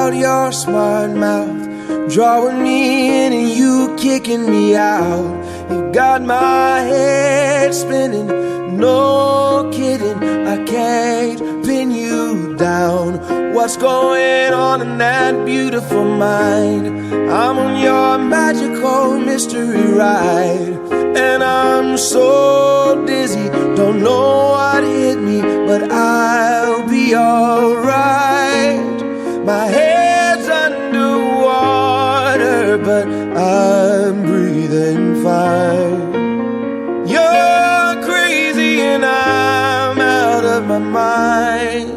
out your smart mouth, drawing me in and you kicking me out. You got my head spinning, no kidding, I can't pin you down. What's going on in that beautiful mind? I'm on your magical mystery ride, and I'm so dizzy, don't know what hit me, but I'll be alright. My head's underwater, but I'm breathing fine. You're crazy and I'm out of my mind,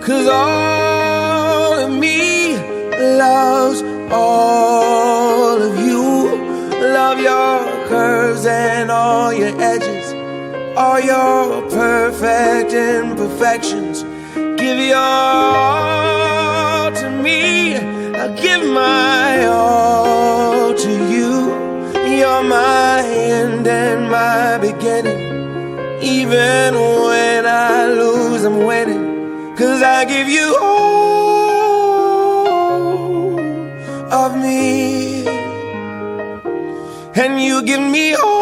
'cause all of me loves all of you. Love your curves and all your edges, all your perfect imperfections. Give your all to me, I'll give my all to you. You're my end and my beginning. Even when I lose, I'm winning, 'cause I give you all of me, and you give me all